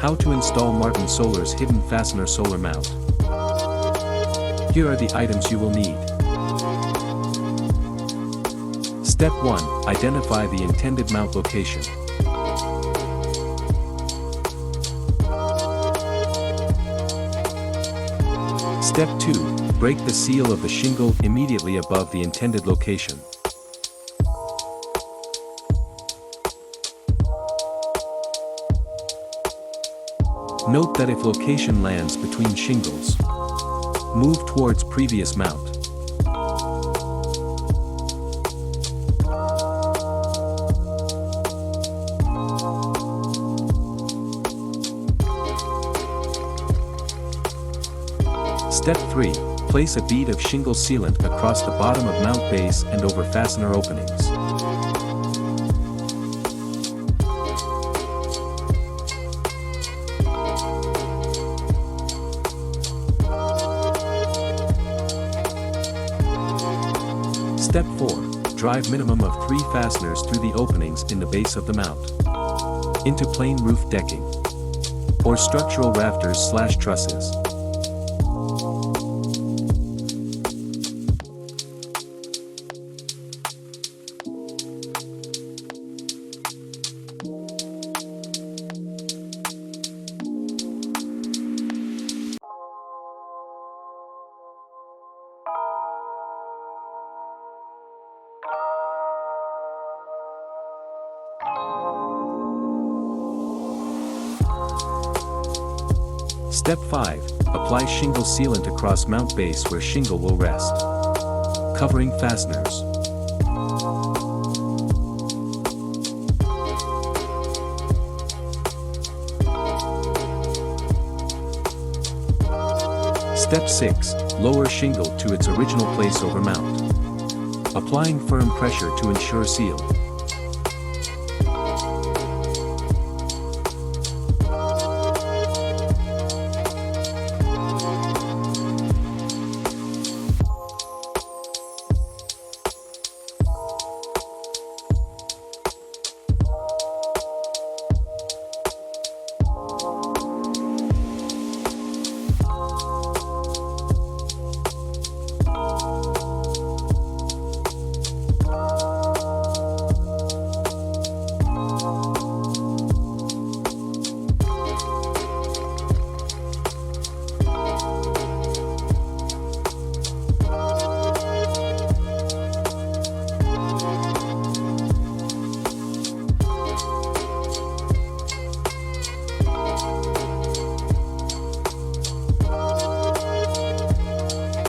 How to install Martin Solar's hidden fastener solar mount. Here are the items you will need. Step 1. Identify the intended mount location. Step 2. Break the seal of the shingle immediately above the intended location. Note that if location lands between shingles, move towards previous mount. Step 3. Place a bead of shingle sealant across the bottom of mount base and over fastener openings. Step 4. Drive minimum of 3 fasteners through the openings in the base of the mount into plain roof decking or structural rafters/trusses. Step 5. Apply shingle sealant across mount base where shingle will rest, covering fasteners. Step 6. Lower shingle to its original place over mount, applying firm pressure to ensure seal.